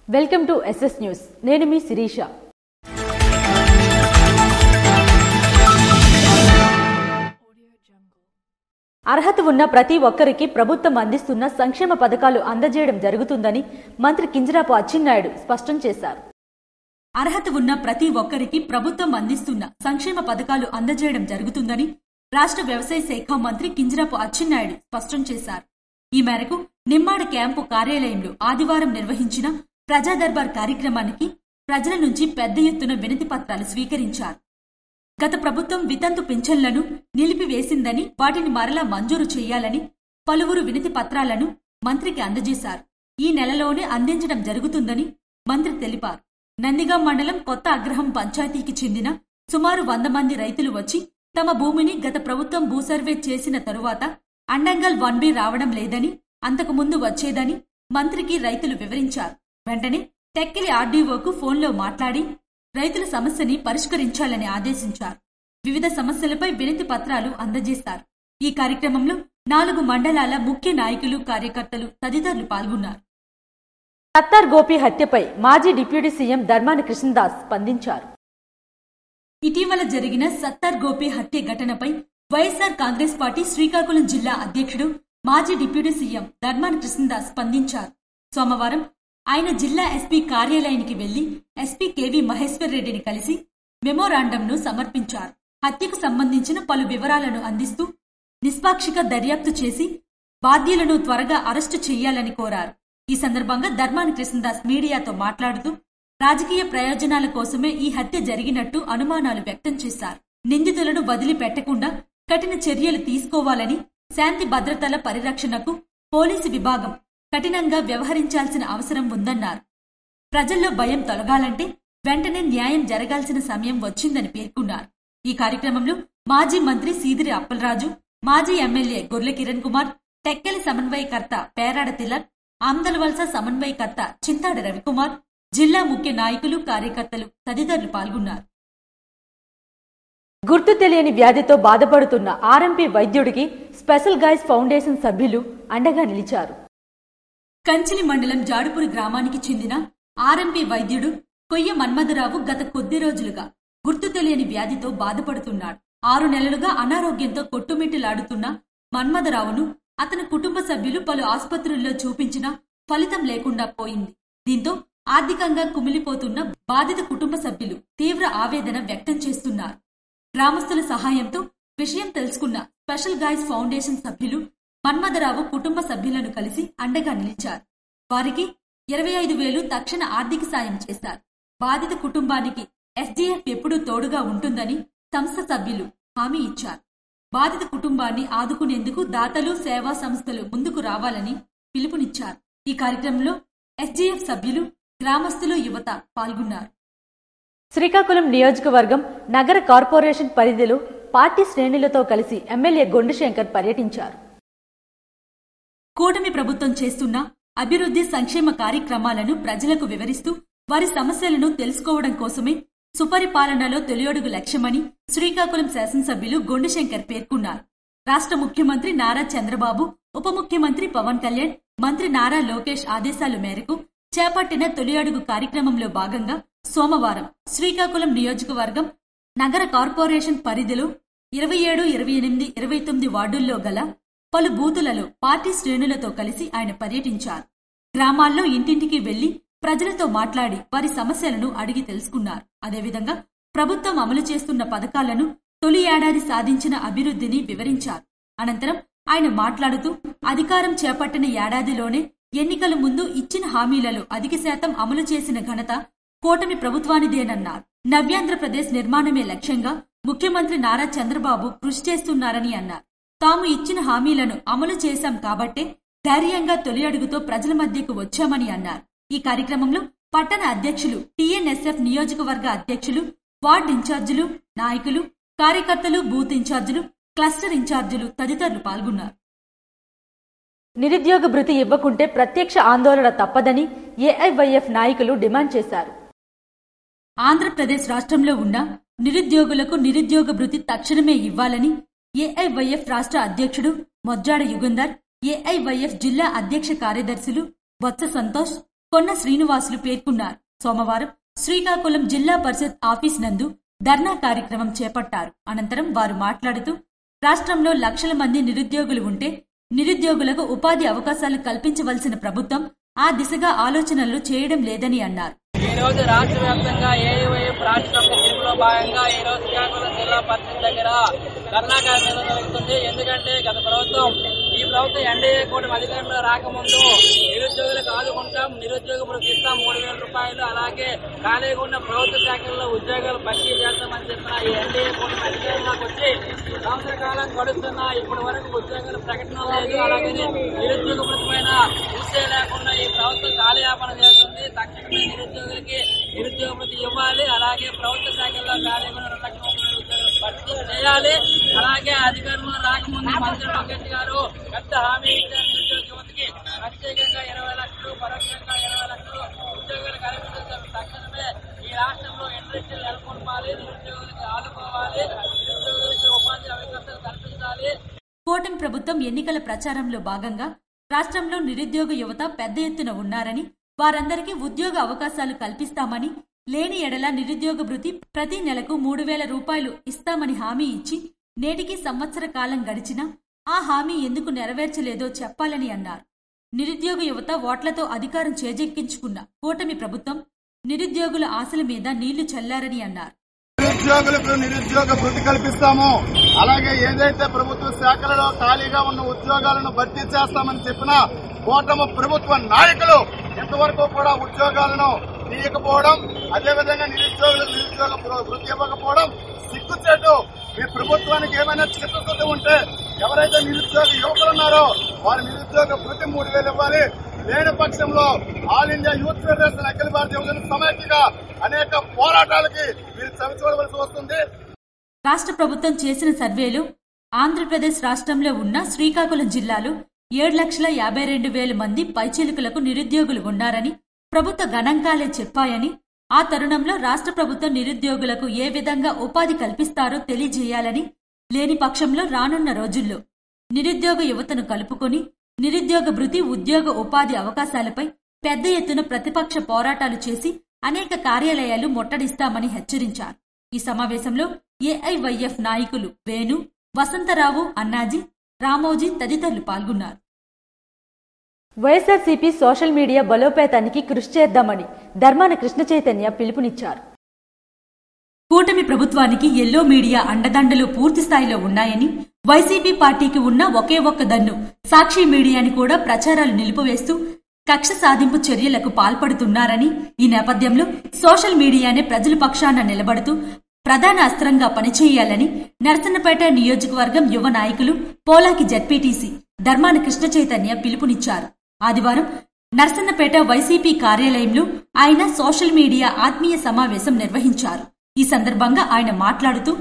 Welcome to SS news. నేను మీ శిరీష. అర్హత ఉన్న ప్రతి ఒక్కరికి ప్రభుత్వం అందిస్తున్న సంక్షేమ పథకాలు అందజేయడం జరుగుతుందని మంత్రి కింజరాపు అచ్చెన్నాయుడు స్పష్టం చేశారు. అర్హత ఉన్న ప్రతి ఒక్కరికి ప్రభుత్వం అందిస్తున్న సంక్షేమ పథకాలు అందజేయడం జరుగుతుందని రాష్ట్ర వ్యవసాయ శాఖ మంత్రి కింజరాపు అచ్చెన్నాయుడు స్పష్టం చేశారు. ఈ మేరకు నిమ్మాడ క్యాంపు కార్యాలయంలో ఆదివారం నిర్వహించిన ప్రజా దర్బార్ కార్యక్రమానికి ప్రజల నుంచి పెద్ద ఎత్తున వినతి పత్రాలు స్వీకరించారు. గత ప్రభుత్వం వితంతు పింఛన్లను నిలిపివేసిందని, వాటిని మరలా మంజూరు చేయాలని పలువురు వినతి పత్రాలను మంత్రికి అందజేశారు. ఈ నెలలోనే అందించడం జరుగుతుందని మంత్రి తెలిపారు. నందిగాం మండలం కొత్త అగ్రహం పంచాయతీకి చెందిన సుమారు 100 మంది రైతులు వచ్చి తమ భూమిని గత ప్రభుత్వం భూసర్వే చేసిన తరువాత అండంగల్ 1B రావడం లేదని, అంతకుముందు వచ్చేదని మంత్రికి రైతులు వివరించారు. వెంటనే టెక్కిలి ఆర్డీఓకు ఫోన్లో మాట్లాడి రైతుల సమస్యని పరిష్కరించాలని ఆదేశించారు. వివిధ సమస్యలపై వినతి పత్రాలు అందజేశారు. ఈ కార్యక్రమంలో 4 మండలాల ముఖ్య నాయకులు, కార్యకర్తలు తదితరులు పాల్గొన్నారు. సత్తార్ గోపి హత్యపై మాజీ డిప్యూటీ సీఎం ధర్మాన కృష్ణదాస్ స్పందించారు. ఇటీవల జరిగిన సత్తార్ గోపి హత్య ఘటనపై వైఎస్ఆర్ కాంగ్రెస్ పార్టీ శ్రీకాకుళం జిల్లా అధ్యక్షుడు, మాజీ డిప్యూటీ సీఎం ధర్మాన కృష్ణదాస్ స్పందించారు. సోమవారం ఆయన జిల్లా ఎస్పీ కార్యాలయానికి వెళ్లి ఎస్పీ కేవీ మహేశ్వర్ రెడ్డిని కలిసి మెమోరాండంను సమర్పించారు. హత్యకు సంబంధించిన పలు వివరాలను అందిస్తూ నిష్పాక్షిక దర్యాప్తు చేసి బాధ్యులను త్వరగా అరెస్టు చేయాలని కోరారు. ఈ సందర్భంగా ధర్మాన కృష్ణదాస్ మీడియాతో మాట్లాడుతూ రాజకీయ ప్రయోజనాల కోసమే ఈ హత్య జరిగినట్టు అనుమానాలు వ్యక్తం చేశారు. నిందితులను వదిలిపెట్టకుండా కఠిన చర్యలు తీసుకోవాలని, శాంతి భద్రతల పరిరక్షణకు పోలీసు విభాగం కఠినంగా వ్యవహరించాల్సిన అవసరం ఉందన్నారు. ప్రజల్లో భయం తొలగాలంటే వెంటనే న్యాయం జరగాల్సిన సమయం వచ్చిందని పేర్కొన్నారు. ఈ కార్యక్రమంలో మాజీ మంత్రి సీదిరి అప్పలరాజు, మాజీ ఎమ్మెల్యే గొర్లె కిరణ్ కుమార్, టెక్కెలి సమన్వయకర్త పేరాడ తిలక్, ఆమ్దలవలస సమన్వయకర్త చింతాడ రవికుమార్, జిల్లా ముఖ్య నాయకులు, కార్యకర్తలు తదితరులు పాల్గొన్నారు. గుర్తు తెలియని వ్యాధితో బాధపడుతున్న ఆర్ఎంపీ వైద్యుడికి స్పెషల్ గైస్ ఫౌండేషన్ సభ్యులు అండగా నిలిచారు. కంచిలి మండలం జాడుపురి గ్రామానికి చెందిన ఆర్ఎంపీ వైద్యుడు కొయ్య మన్మథరావు గత కొద్ది రోజులుగా గుర్తు తెలియని వ్యాధితో బాధపడుతున్నాడు. 6 నెలలుగా అనారోగ్యంతో కొట్టుమిట్టిలాడుతున్న మన్మథరావును అతని కుటుంబ సభ్యులు పలు ఆసుపత్రుల్లో చూపించినా ఫలితం లేకుండా పోయింది. దీంతో ఆర్థికంగా కుమిలిపోతున్న బాధిత కుటుంబ సభ్యులు తీవ్ర ఆవేదన వ్యక్తం చేస్తున్నారు. గ్రామస్తుల సహాయంతో విషయం తెలుసుకున్న స్పెషల్ గైస్ ఫౌండేషన్ సభ్యులు మన్మథరావు కుటుంబ సభ్యులను కలిసి అండగా నిలిచారు. వారికి 25,000 తక్షణ ఆర్థిక సాయం చేశారు. బాధిత కుటుంబానికి ఎస్డీఎఫ్ ఎప్పుడూ తోడుగా ఉంటుందని సంస్థ సభ్యులు హామీ ఇచ్చారు. బాధిత కుటుంబాన్ని ఆదుకునేందుకు దాతలు, సేవా సంస్థలు ముందుకు రావాలని పిలుపునిచ్చారు. ఈ కార్యక్రమంలో ఎస్డీఎఫ్ సభ్యులు, గ్రామస్తులు, యువత పాల్గొన్నారు. శ్రీకాకుళం నియోజకవర్గం నగర కార్పొరేషన్ పరిధిలో పార్టీ శ్రేణులతో కలిసి ఎమ్మెల్యే గొండుశంకర్ పర్యటించారు. కూటమి ప్రభుత్వం చేస్తున్న అభివృద్ధి సంక్షేమ కార్యక్రమాలను ప్రజలకు వివరిస్తూ వారి సమస్యలను తెలుసుకోవడం కోసమే సుపరిపాలనలో తొలిఅడుగు లక్ష్యమని శ్రీకాకుళం శాసనసభ్యులు గొండుశంకర్ పేర్కొన్నారు. రాష్ట్ర ముఖ్యమంత్రి నారా చంద్రబాబు, ఉప ముఖ్యమంత్రి పవన్ కళ్యాణ్, మంత్రి నారా లోకేష్ ఆదేశాల మేరకు చేపట్టిన తొలిఅడుగు కార్యక్రమంలో భాగంగా సోమవారం శ్రీకాకుళం నియోజకవర్గం నగర కార్పొరేషన్ పరిధిలో 27, 28, 29 వార్డుల్లో గల పలు బూతులలో పార్టీ శ్రేణులతో కలిసి ఆయన పర్యటించారు. గ్రామాల్లో ఇంటింటికి వెళ్లి ప్రజలతో మాట్లాడి వారి సమస్యలను అడిగి తెలుసుకున్నారు. అదేవిధంగా ప్రభుత్వం అమలు చేస్తున్న పథకాలను, తొలి ఏడాది సాధించిన అభివృద్ధిని వివరించారు. అనంతరం ఆయన మాట్లాడుతూ అధికారం చేపట్టిన ఏడాదిలోనే ఎన్నికల ముందు ఇచ్చిన హామీలలో అధిక శాతం అమలు చేసిన ఘనత కూటమి ప్రభుత్వానిదేనన్నారు. నవ్యాంధ్రప్రదేశ్ నిర్మాణమే లక్ష్యంగా ముఖ్యమంత్రి నారా చంద్రబాబు కృషి చేస్తున్నారని అన్నారు. తాము ఇచ్చిన హామీలను అమలు చేశాం కాబట్టే ధైర్యంగా తొలి అడుగుతో ప్రజల మధ్యకు వచ్చామని అన్నారు. ఈ కార్యక్రమంలో పట్టణ అధ్యక్షులు, టీఎన్ఎస్ఎఫ్ నియోజకవర్గ అధ్యక్షులు, వార్డు ఇన్ఛార్జీలు, నాయకులు, కార్యకర్తలు, బూత్ ఇన్ఛార్జీలు, క్లస్టర్ ఇన్ఛార్జీలు తదితరులు పాల్గొన్నారు. నిరుద్యోగ భృతి ఇవ్వకుంటే ప్రత్యక్ష ఆందోళన తప్పదని ఏఐవైఎఫ్ నాయకులు డిమాండ్ చేశారు. ఆంధ్రప్రదేశ్ రాష్ట్రంలో ఉన్న నిరుద్యోగులకు నిరుద్యోగ భృతి తక్షణమే ఇవ్వాలని ఏఐవైఎఫ్ రాష్ట్ర అధ్యక్షుడు మొజ్జాడ యుగంధర్, ఏఐవైఎఫ్ జిల్లా అధ్యక్ష కార్యదర్శులు బొత్స సంతోష్, కొన్న శ్రీనివాసులు పేర్కొన్నారు. సోమవారం శ్రీకాకుళం జిల్లా పరిషత్ ఆఫీస్ నందు ధర్నా కార్యక్రమం చేపట్టారు. అనంతరం వారు మాట్లాడుతూ రాష్ట్రంలో లక్షల మంది నిరుద్యోగులు ఉంటే నిరుద్యోగులకు ఉపాధి అవకాశాలు కల్పించవలసిన ప్రభుత్వం ఆ దిశగా ఆలోచనలు చేయడం లేదని అన్నారు. ఈ రోజు రాష్ట్ర వ్యాప్తంగా ఏఐవైఎఫ్ రాష్ట్ర పిలుపులో భాగంగా ఈ రోజు శ్రీకాకుళం జిల్లా పరిషత్ దగ్గర ధర్నా కార్యక్రమం జరుగుతుంది. ఎందుకంటే గత ప్రభుత్వం ఈ ప్రభుత్వం ఎన్డీఏ కూటమి అధికారంలో రాకముందు నిరుద్యోగులకు ఆదుకుంటాం, నిరుద్యోగ భృతి ఇస్తాం 3,000 రూపాయలు, అలాగే ఖాళీగా ఉన్న ప్రభుత్వ శాఖల్లో ఉద్యోగాలు భర్తీ చేస్తామని చెప్పిన ఈ ఎన్డీఏ కూటమి అధికారంలోకి వచ్చి సంవత్సర కాలం గడుస్తున్నా ఇప్పటి వరకు ఉద్యోగాల ప్రకటన లేదు. అలాగే నిరుద్యోగ భృతి పైన ఊసే లేకుండా ఈ ప్రభుత్వం కాలయాపన చేస్తుంది. తక్షణమే నిరుద్యోగులకి నిరుద్యోగ భృతి ఇవ్వాలి, అలాగే ప్రభుత్వ శాఖల్లో ఖాళీగా ఉన్న 2 లక్షల ఉద్యోగాలు భర్తీ చేయాలి. అలాగే అధికారంలో రాకముందు మంత్రి లోకేష్ గారు పెద్ద హామీ ఇచ్చారు. నిరుద్యోగ యువతకి ప్రత్యేకంగా 20 లక్షలు, పరోక్షంగా 20 లక్షలు ఉద్యోగాలు కల్పించారు. తక్షణమే ఈ రాష్ట్రంలో ఇండస్ట్రీలు నెలకొల్పాలి, నిరుద్యోగులకు ఆదుకోవాలి, నిరుద్యోగులకి ఉపాధి అవకాశాలు కల్పించాలి. కూటమి ప్రభుత్వం ఎన్నికల ప్రచారంలో భాగంగా రాష్ట్రంలో నిరుద్యోగ యువత పెద్ద ఎత్తున ఉన్నారని, వారందరికీ ఉద్యోగ అవకాశాలు కల్పిస్తామని, లేని ఎడల నిరుద్యోగ భృతి ప్రతి నెలకు 3,000 రూపాయలు ఇస్తామని హామీ ఇచ్చి నేటికి సంవత్సర కాలం గడిచినా ఆ హామీ ఎందుకు నెరవేర్చలేదో చెప్పాలని అన్నారు. నిరుద్యోగ యువత ఓట్లతో అధికారం చేజెక్కించుకున్న కూటమి ప్రభుత్వం నిరుద్యోగుల ఆశల మీద నీళ్లు చల్లారని అన్నారు. నిరుద్యోగులకు నిరుద్యోగ భృతి కల్పిస్తాము, అలాగే ఏదైతే ప్రభుత్వ శాఖలలో ఖాళీగా ఉన్న ఉద్యోగాలను భర్తీ చేస్తామని చెప్పిన కూటమి ప్రభుత్వ నాయకులు ఇంతవరకు కూడా ఉద్యోగాలను తీయకపోవడం, అదేవిధంగా నిరుద్యోగులకు నిరుద్యోగ భృతి ఇవ్వకపోవడం సిగ్గుచేటు. మీ ప్రభుత్వానికి ఏమైనా చిత్తశుద్ధి ఉంటే ఎవరైతే నిరుద్యోగ యువకులు ఉన్నారో వారి నిరుద్యోగ భృతి 3,000 ఇవ్వాలి. లేని పక్షంలో ఆల్ ఇండియా యూత్ ఫెడరేషన్ అఖిల భారతీయ యువజన సమైక్యగా అనేక పోరాటాలకి మీరు చవిచూడవలసి వస్తుంది. రాష్ట్ర ప్రభుత్వం చేసిన సర్వేలో ఆంధ్రప్రదేశ్ రాష్ట్రంలో ఉన్న శ్రీకాకుళం జిల్లాలో 7,52,000 మంది పైచిలుకలకు నిరుద్యోగులు ఉన్నారని ప్రభుత్వ గణాంకాలే చెప్పాయని, ఆ తరుణంలో రాష్ట్ర ప్రభుత్వం నిరుద్యోగులకు ఏ విధంగా ఉపాధి కల్పిస్తారో తెలియజేయాలని, లేని పక్షంలో రానున్న రోజుల్లో నిరుద్యోగ యువతను కలుపుకొని నిరుద్యోగ భృతి, ఉద్యోగ ఉపాధి అవకాశాలపై పెద్ద ఎత్తున ప్రతిపక్ష పోరాటాలు చేసి అనేక కార్యాలయాలు ముట్టడిస్తామని హెచ్చరించారు. ఈ సమావేశంలో ఏఐవైఎఫ్ నాయకులు వేణు, వసంతరావు, అన్నాజీ, రామోజీ తదితరులు పాల్గొన్నారు. వైఎస్ఆర్సీపీ సోషల్ మీడియా బలోపేతానికి కృషి చేద్దామని ధర్మాన కృష్ణ చైతన్య పిలుపునిచ్చారు. కూటమి ప్రభుత్వానికి ఎల్లో మీడియా అండదండలు పూర్తి స్థాయిలో ఉన్నాయని, వైసీపీ పార్టీకి ఉన్న ఒకే ఒక్క దన్ను సాక్షి మీడియాని కూడా ప్రచారాలు నిలిపివేస్తూ కక్ష సాధింపు చర్యలకు పాల్పడుతున్నారని, ఈ నేపథ్యంలో సోషల్ మీడియానే ప్రజల పక్షాన నిలబడుతూ ప్రధాన అస్త్రంగా పనిచేయాలని నరసన్నపేట నియోజకవర్గం యువ నాయకులు పోలాకి జెడ్పీటీసీ ధర్మాన కృష్ణ చైతన్య పిలుపునిచ్చారు. ఆదివారం నరసన్నపేట వైసీపీ కార్యాలయంలో ఆయన సోషల్ మీడియా ఆత్మీయ సమావేశం నిర్వహించారు. ఈ సందర్భంగా ఆయన మాట్లాడుతూ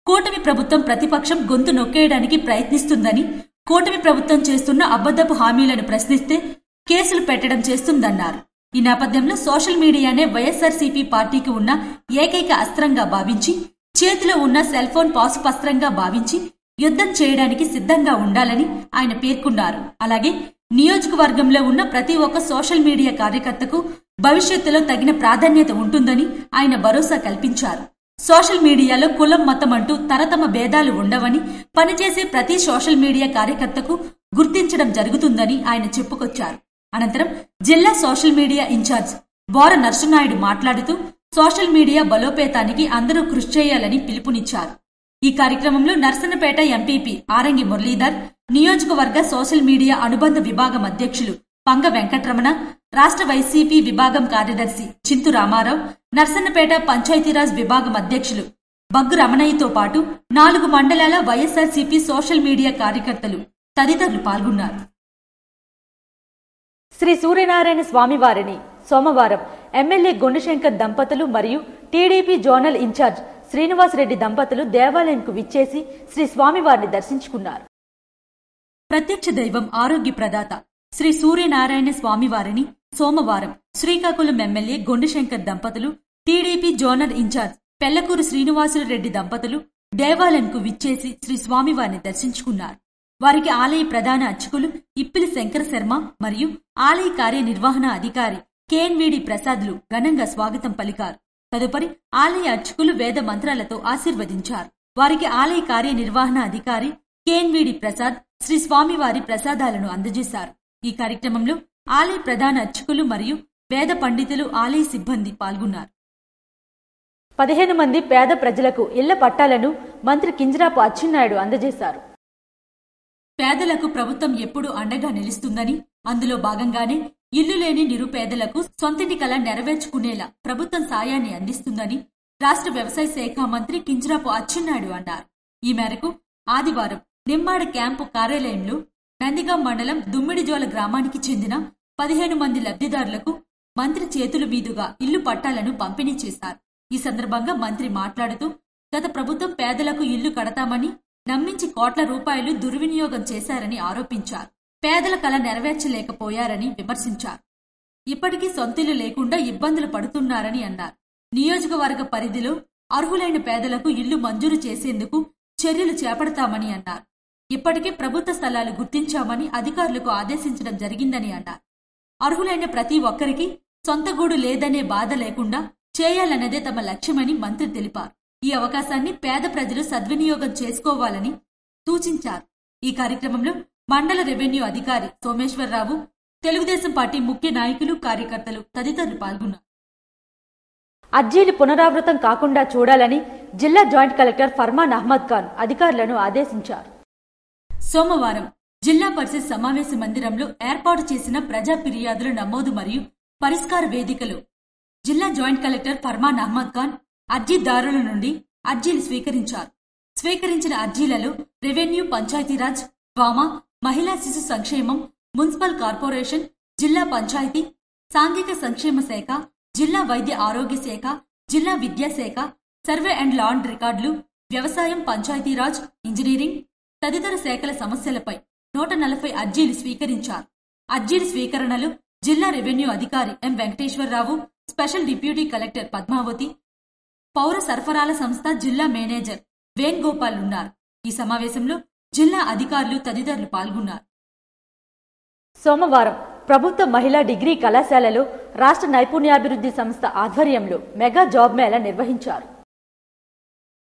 కూటమి ప్రభుత్వం ప్రతిపక్షం గొంతు నొక్కేయడానికి ప్రయత్నిస్తుందని, కూటమి ప్రభుత్వం చేస్తున్న అబద్ధపు హామీలను ప్రశ్నిస్తే కేసులు పెట్టడం చేస్తుందన్నారు. ఈ నేపథ్యంలో సోషల్ మీడియానే వైఎస్ఆర్సీపీ పార్టీకి ఉన్న ఏకైక అస్త్రంగా భావించి, చేతిలో ఉన్న సెల్ ఫోన్ పాసుపస్త్రంగా భావించి యుద్ధం చేయడానికి సిద్ధంగా ఉండాలని ఆయన పేర్కొన్నారు. అలాగే నియోజకవర్గంలో ఉన్న ప్రతి ఒక్క సోషల్ మీడియా కార్యకర్తకు భవిష్యత్తులో తగిన ప్రాధాన్యత ఉంటుందని ఆయన భరోసా కల్పించారు. సోషల్ మీడియాలో కులం, మతం అంటూ తరతమ భేదాలు ఉండవని, పనిచేసే ప్రతి సోషల్ మీడియా కార్యకర్తకు గుర్తించడం జరుగుతుందని ఆయన చెప్పుకొచ్చారు. అనంతరం జిల్లా సోషల్ మీడియా ఇన్ఛార్జ్ బోర నర్సునాయుడు మాట్లాడుతూ సోషల్ మీడియా బలోపేతానికి అందరూ కృషి చేయాలని పిలుపునిచ్చారు. ఈ కార్యక్రమంలో నర్సన్నపేట ఎంపీపీ ఆరంగి మురళీధర్, నియోజకవర్గ సోషల్ మీడియా అనుబంధ విభాగం అధ్యక్షులు పంగ వెంకటరమణ, రాష్ట్ర వైసీపీ విభాగం కార్యదర్శి చింతు రామారావు, నర్సన్నపేట పంచాయతీరాజ్ విభాగం అధ్యక్షులు బగ్గు రమణయ్యతో పాటు 4 మండలాల వైఎస్ఆర్సీపీ సోషల్ మీడియా కార్యకర్తలు తదితరులు పాల్గొన్నారు. శ్రీ సూర్యనారాయణ స్వామివారిని సోమవారం ఎమ్మెల్యే గుండశంకర్ దంపతులు మరియు టీడీపీ జోనల్ ఇన్ఛార్జ్ శ్రీనివాసరెడ్డి దంపతులు దేవాలయంకు విచ్చేసి శ్రీ స్వామివారిని దర్శించుకున్నారు. ప్రత్యక్ష దైవం, ఆరోగ్య ప్రదాత శ్రీ సూర్యనారాయణ స్వామివారిని సోమవారం శ్రీకాకుళం ఎమ్మెల్యే గుండశంకర్ దంపతులు, TDP zonal incharge Pellakuru Srinivasulu Reddy దంపతులు దేవాలయంకు విచ్చేసి శ్రీ స్వామివారిని దర్శించుకున్నారు. వారికి ఆలయ ప్రధాన అర్చకులు ఇప్పిలి శంకర శర్మ మరియు ఆలయ కార్యనిర్వహణ అధికారి కేఎన్వీడి ప్రసాద్లు ఘనంగా స్వాగతం పలికారు. తదుపరి ఆలయ అర్చకులు వేద మంత్రాలతో ఆశీర్వదించారు. వారికి ఆలయ కార్యనిర్వహణ అధికారి కేఎన్వీడి ప్రసాద్ శ్రీ స్వామివారి ప్రసాదాలను అందజేశారు. ఈ కార్యక్రమంలో ఆలయ ప్రధాన అర్చకులు మరియు వేద పండితులు, ఆలయ సిబ్బంది పాల్గొన్నారు. 15 మంది పేద ప్రజలకు ఇళ్ల పట్టాలను మంత్రి కింజరాపు అచ్చెన్నాయుడు అందజేశారు. పేదలకు ప్రభుత్వం ఎప్పుడూ అండగా నిలుస్తుందని, అందులో భాగంగానే ఇల్లు లేని నిరుపేదలకు సొంతింటి కల నెరవేర్చుకునేలా ప్రభుత్వం సాయాన్ని అందిస్తుందని రాష్ట్ర వ్యవసాయ శాఖ మంత్రి కింజరాపు అచ్చెన్నాయుడు అన్నారు. ఈ మేరకు ఆదివారం నిమ్మాడ క్యాంపు కార్యాలయంలో నందిగాం మండలం దుమ్మిడిజోల గ్రామానికి చెందిన 15 మంది లబ్ధిదారులకు మంత్రి చేతుల మీదుగా ఇల్లు పట్టాలను పంపిణీ చేశారు. ఈ సందర్భంగా మంత్రి మాట్లాడుతూ, గత ప్రభుత్వం పేదలకు ఇల్లు కడతామని నమ్మించి కోట్ల రూపాయలు దుర్వినియోగం చేశారని ఆరోపించారు. పేదల కల నెరవేర్చలేకపోయారని విమర్శించారు. ఇప్పటికీ సొంతిల్లు లేకుండా ఇబ్బందులు పడుతున్నారని అన్నారు. నియోజకవర్గ పరిధిలో అర్హులైన పేదలకు ఇల్లు మంజూరు చేసేందుకు చర్యలు చేపడతామని అన్నారు. ఇప్పటికే ప్రభుత్వ స్థలాలు గుర్తించామని అధికారులకు ఆదేశించడం జరిగిందని అన్నారు. అర్హులైన ప్రతి ఒక్కరికి సొంత గూడు లేదనే బాధ లేకుండా చేయాలన్నదే తమ లక్ష్యమని మంత్రి తెలిపారు. ఈ అవకాశాన్ని పేద ప్రజలు సద్వినియోగం చేసుకోవాలని సూచించారు. ఈ కార్యక్రమంలో మండల రెవెన్యూ అధికారి సోమేశ్వరరావు, తెలుగుదేశం పార్టీ ముఖ్య నాయకులు, కార్యకర్తలు తదితరులు పాల్గొన్నారు. అర్జీలు పునరావృతం కాకుండా చూడాలని జిల్లా జాయింట్ కలెక్టర్ ఫర్మాన్ అహ్మద్ ఖాన్ అధికారులను ఆదేశించారు. సోమవారం జిల్లా పరిషత్ సమావేశ మందిరంలో ఏర్పాటు చేసిన ప్రజా ఫిర్యాదుల నమోదు మరియు పరిష్కార వేదికలో జిల్లా జాయింట్ కలెక్టర్ ఫర్మాన్ అహ్మద్ ఖాన్ అర్జీదారుల నుండి అర్జీలు స్వీకరించారు. స్వీకరించిన అర్జీలలో రెవెన్యూ, పంచాయతీరాజ్, వామా, మహిళా శిశు సంక్షేమం, మున్సిపల్ కార్పొరేషన్, జిల్లా పంచాయతీ, సాంఘిక సంక్షేమ శాఖ, జిల్లా వైద్య ఆరోగ్య శాఖ, జిల్లా విద్యాశాఖ, సర్వే అండ్ ల్యాండ్ రికార్డులు, వ్యవసాయం, పంచాయతీరాజ్, ఇంజనీరింగ్ తదితర శాఖల సమస్యలపై 140 అర్జీలు స్వీకరించారు. అర్జీల స్వీకరణలు జిల్లా రెవెన్యూ అధికారి M Venkateswara Rao, special deputy collector Padmavathi, పౌర సరఫరాల సంస్థ జిల్లా మేనేజర్ వేణుగోపాల్ ఉన్నారు. ఈ సమావేశంలో జిల్లా అధికారులు తదితరులు పాల్గొన్నారు. సోమవారం ప్రభుత్వ మహిళా డిగ్రీ కళాశాలలో రాష్ట్ర నైపుణ్యాభివృద్ధి సంస్థ ఆధ్వర్యంలో మెగా జాబ్ మేళా నిర్వహించారు.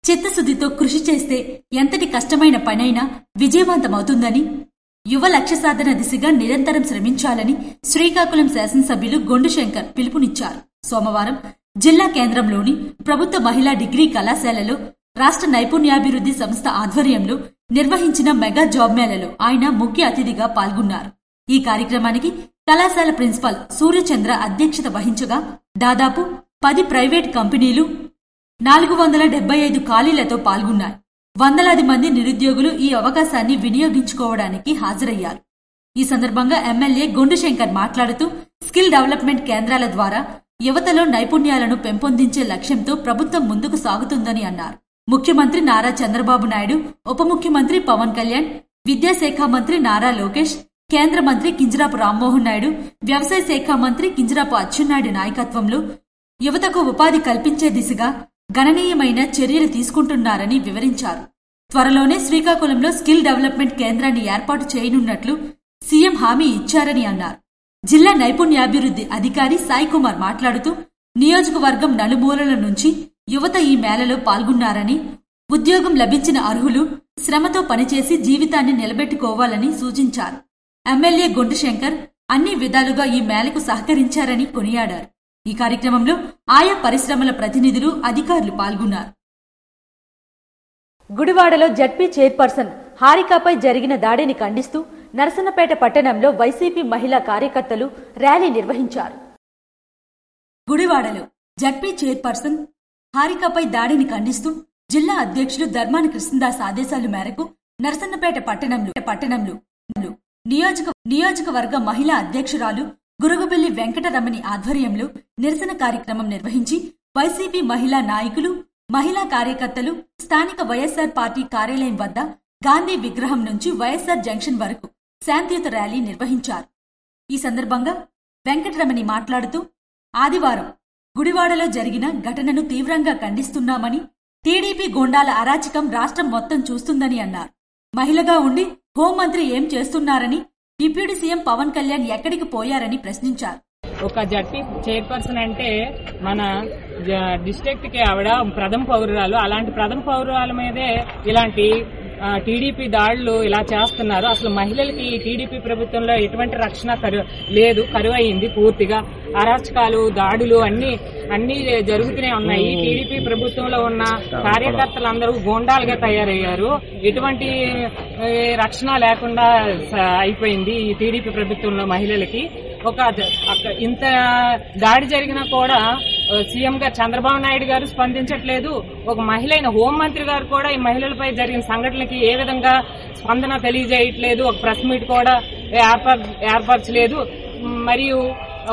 చిత్తశుద్ధితో కృషి చేస్తే ఎంతటి కష్టమైన పనైనా విజయవంతమవుతుందని, యువ లక్ష్య సాధన దిశగా నిరంతరం శ్రమించాలని శ్రీకాకుళం శాసనసభ్యులు గొండు శంకర్ పిలుపునిచ్చారు. సోమవారం జిల్లా కేంద్రంలోని ప్రభుత్వ మహిళా డిగ్రీ కళాశాలలో రాష్ట్ర నైపుణ్యాభివృద్ధి సంస్థ ఆధ్వర్యంలో నిర్వహించిన మెగా జాబ్ మేళాలో ఆయన ముఖ్య అతిథిగా పాల్గొన్నారు. ఈ కార్యక్రమానికి కళాశాల ప్రిన్సిపాల్ సూర్యచంద్ర అధ్యక్షత వహించగా దాదాపు 10 ప్రైవేట్ కంపెనీలు 475 ఖాళీలతో పాల్గొన్నారు. వందలాది మంది నిరుద్యోగులు ఈ అవకాశాన్ని వినియోగించుకోవడానికి హాజరయ్యారు. ఈ సందర్భంగా ఎమ్మెల్యే గొండు శంకర్ మాట్లాడుతూ, స్కిల్ డెవలప్మెంట్ కేంద్రాల ద్వారా యువతలో నైపుణ్యాలను పెంపొందించే లక్ష్యంతో ప్రభుత్వం ముందుకు సాగుతుందని అన్నారు. ముఖ్యమంత్రి నారా చంద్రబాబు నాయుడు, ఉప ముఖ్యమంత్రి పవన్ కళ్యాణ్, విద్యాశాఖ మంత్రి నారా లోకేష్, కేంద్ర మంత్రి కింజరాపు రామ్మోహన్ నాయుడు, వ్యవసాయ శాఖ మంత్రి కింజరాపు అచ్చెన్నాయుడు నాయకత్వంలో యువతకు ఉపాధి కల్పించే దిశగా గణనీయమైన చర్యలు తీసుకుంటున్నారని వివరించారు. త్వరలోనే శ్రీకాకుళంలో స్కిల్ డెవలప్మెంట్ కేంద్రాన్ని ఏర్పాటు చేయనున్నట్లు సీఎం హామీ ఇచ్చారని అన్నారు. జిల్లా నైపుణ్యాభివృద్ధి అధికారి సాయి కుమార్ మాట్లాడుతూ, నియోజకవర్గం నలుమూలల నుంచి యువత ఈ మేళలో పాల్గొన్నారని, ఉద్యోగం లభించిన అర్హులు శ్రమతో పనిచేసి జీవితాన్ని నిలబెట్టుకోవాలని సూచించారు. ఎమ్మెల్యే గొండు శంకర్ అన్ని విధాలుగా ఈ మేళకు సహకరించారని కొనియాడారు. ఈ కార్యక్రమంలో ఆయా పరిశ్రమల ప్రతినిధులు, అధికారులు పాల్గొన్నారు. గుడివాడలో జడ్పీ చైర్పర్సన్ హారికపై జరిగిన దాడిని ఖండిస్తూ నరసన్నపేట పట్టణంలో వైసీపీ మహిళా కార్యకర్తలు ర్యాలీ నిర్వహించారు. గుడివాడలో జడ్పీ చైర్పర్సన్ హారికపై దాడిని ఖండిస్తూ జిల్లా అధ్యక్షులు ధర్మాన కృష్ణదాస్ ఆదేశాల మేరకు నరసన్నపేట పట్టణంలో నియోజకవర్గ మహిళా అధ్యక్షురాలు గురుగుబెల్లి వెంకటరమణి ఆధ్వర్యంలో నిరసన కార్యక్రమం నిర్వహించి వైసీపీ మహిళా నాయకులు, మహిళా కార్యకర్తలు స్థానిక వైఎస్సార్ పార్టీ కార్యాలయం వద్ద గాంధీ విగ్రహం నుంచి వైఎస్సార్ జంక్షన్ వరకు శాంతియుత ర్యాలీ నిర్వహించారు. ఈ సందర్భంగా వెంకటరమణి మాట్లాడుతూ, ఆదివారం గుడివాడలో జరిగిన ఘటనను తీవ్రంగా ఖండిస్తున్నామని, టీడీపీ గూండాల అరాచకం రాష్ట్రం మొత్తం చూస్తుందని అన్నారు. మహిళగా ఉండి హోంమంత్రి ఏం చేస్తున్నారని, డిప్యూటీ సీఎం పవన్ కళ్యాణ్ ఎక్కడికి పోయారని ప్రశ్నించారు. ఒక జడ్పీ చైర్పర్సన్ అంటే మన డిస్ట్రిక్ట్ కి ఆవిడ ప్రథమ పౌరురాలు. అలాంటి ప్రథమ పౌరురాల మీదే ఇలాంటి టీడీపీ దాడులు ఇలా చేస్తున్నారు. అసలు మహిళలకి టీడీపీ ప్రభుత్వంలో ఎటువంటి రక్షణ లేదు, కరువయింది. పూర్తిగా అరాచకాలు, దాడులు అన్ని జరుగుతూనే ఉన్నాయి. టీడీపీ ప్రభుత్వంలో ఉన్న కార్యకర్తలందరూ గోండాలుగా తయారయ్యారు. ఎటువంటి రక్షణ లేకుండా అయిపోయింది ఈ టీడీపీ ప్రభుత్వంలో మహిళలకి. ఇంత దాడి జరిగినా కూడా సీఎం గారు చంద్రబాబు నాయుడు గారు స్పందించట్లేదు. ఒక మహిళ అయిన హోంమంత్రి గారు కూడా ఈ మహిళలపై జరిగిన సంఘటనలకి ఏ విధంగా స్పందన తెలియజేయట్లేదు. ఒక ప్రెస్ మీట్ కూడా ఏర్పరచలేదు. మరియు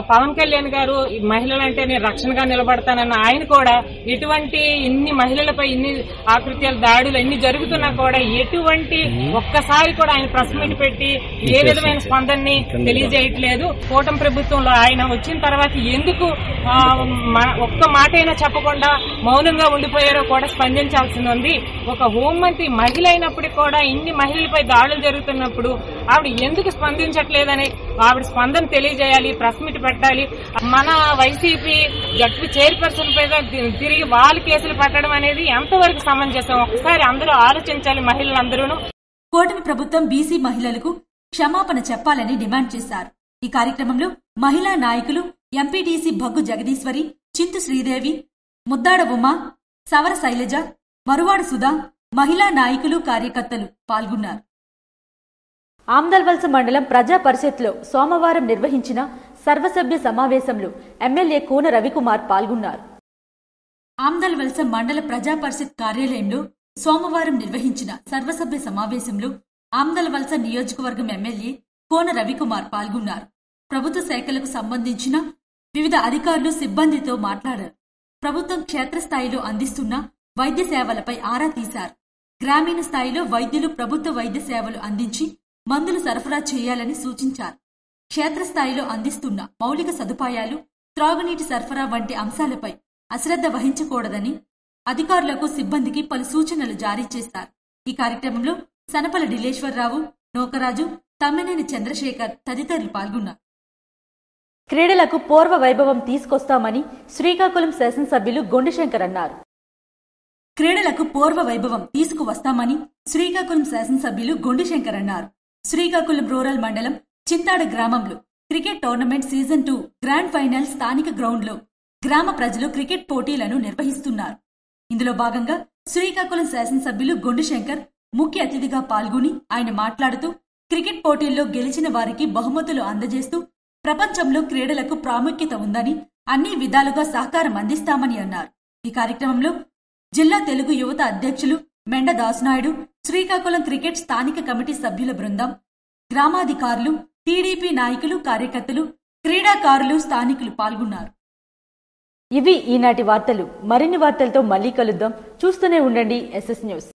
పవన్ కళ్యాణ్ గారు మహిళలంటే నేను రక్షణగా నిలబడతానన్న ఆయన కూడా ఎటువంటి ఇన్ని మహిళలపై ఇన్ని ఆకృత్యాల దాడులు ఇన్ని జరుగుతున్నా కూడా ఎటువంటి ఒక్కసారి కూడా ఆయన ప్రెస్ మీట్ పెట్టి ఏ విధమైన స్పందనని తెలియజేయట్లేదు. కూటమి ప్రభుత్వంలో ఆయన వచ్చిన తర్వాత ఎందుకు ఒక్క మాట అయినా చెప్పకుండా మౌనంగా ఉండిపోయారో కూడా స్పందించాల్సి ఉంది. ఒక హోంమంత్రి మహిళ అయినప్పటికీ కూడా ఇన్ని మహిళలపై దాడులు జరుగుతున్నప్పుడు ఆవిడ ఎందుకు స్పందించట్లేదని ఆవిడ స్పందన తెలియజేయాలి, ప్రెస్ మీట్ పెట్టాలి. మన వైసీపీ జడ్పీ చైర్పర్సన్ పై తిరిగి వాళ్ళు కేసులు పెట్టడం అనేది ఎంతవరకు సమంజసం? ఒకసారి అందరూ ఆలోచించాలి మహిళలందరూ. కూటమి ప్రభుత్వం బీసీ మహిళలకు క్షమాపణ చెప్పాలని డిమాండ్ చేశారు. ఈ కార్యక్రమంలో మహిళా నాయకులు ఎంపీటీసీ భగ్గు జగదీశ్వరి, చింతు శ్రీదేవి, ముద్దాడ ఉమా, సవర శైలజ, మరువాడ సుధా, మహిళా నాయకులు, కార్యకర్తలు పాల్గొన్నారు. ఆమ్దల్వలస మండలం ప్రజా పరిషత్లో సోమవారం నిర్వహించిన సర్వసభ్య సమావేశంలో ఎమ్మెల్యే కూన రవికుమార్ పాల్గొన్నారు. ఆమ్దల్వలస మండల ప్రజా పరిషత్ కార్యాలయంలో సోమవారం నిర్వహించిన సర్వసభ్య సమావేశంలో ఆమ్దల్వలస నియోజకవర్గం ఎమ్మెల్యే కూన రవికుమార్ పాల్గొన్నారు. ప్రభుత్వ శాఖలకు సంబంధించిన వివిధ అధికారులు, సిబ్బందితో మాట్లాడారు. ప్రభుత్వం క్షేత్రస్థాయిలో అందిస్తున్న వైద్య సేవలపై ఆరా తీశారు. గ్రామీణ స్థాయిలో వైద్యులు ప్రభుత్వ వైద్య సేవలు అందించి మందులు సరఫరా చేయాలని సూచించారు. క్షేత్రస్థాయిలో అందిస్తున్న మౌలిక సదుపాయాలు, త్రాగునీటి సరఫరా వంటి అంశాలపై అశ్రద్ధ వహించకూడదని అధికారులకు, సిబ్బందికి పలు సూచనలు జారీ చేశారు. ఈ కార్యక్రమంలో సనపల డిలేశ్వరరావు, నోకరాజు, తమ్మినేని చంద్రశేఖర్ తదితరులు పాల్గొన్నారు. క్రీడలకు పూర్వ వైభవం తీసుకొస్తామని శ్రీకాకుళం శాసనసభ్యులు గొండిశంకర్ అన్నారు. క్రీడలకు పూర్వ వైభవం తీసుకువస్తామని శ్రీకాకుళం శాసనసభ్యులు గొండిశంకర్ అన్నారు. శ్రీకాకుళం రూరల్ మండలం చింతాడ గ్రామంలో cricket tournament season 2 grand final స్థానిక గ్రౌండ్లో గ్రామ ప్రజలు క్రికెట్ పోటీలను నిర్వహిస్తున్నారు. ఇందులో భాగంగా శ్రీకాకుళం శాసనసభ్యులు గొండిశంకర్ ముఖ్య అతిథిగా పాల్గొని ఆయన మాట్లాడుతూ క్రికెట్ పోటీల్లో గెలిచిన వారికి బహుమతులు అందజేస్తూ ప్రపంచంలో క్రీడలకు ప్రాముఖ్యత ఉందని, అన్ని విధాలుగా సహకారం అందిస్తామని అన్నారు. ఈ కార్యక్రమంలో జిల్లా తెలుగు యువత అధ్యక్షులు మెండ దాసునాయుడు, శ్రీకాకుళం క్రికెట్ స్థానిక కమిటీ సభ్యుల బృందం, గ్రామాధికారులు, టీడీపీ నాయకులు, కార్యకర్తలు, క్రీడాకారులు, స్థానికులు పాల్గొన్నారు. ఇవి ఈనాటి వార్తలు. మరిన్ని వార్తలతో మళ్లీ కలుద్దాం. చూస్తూనే ఉండండి ఎస్ఎస్ న్యూస్.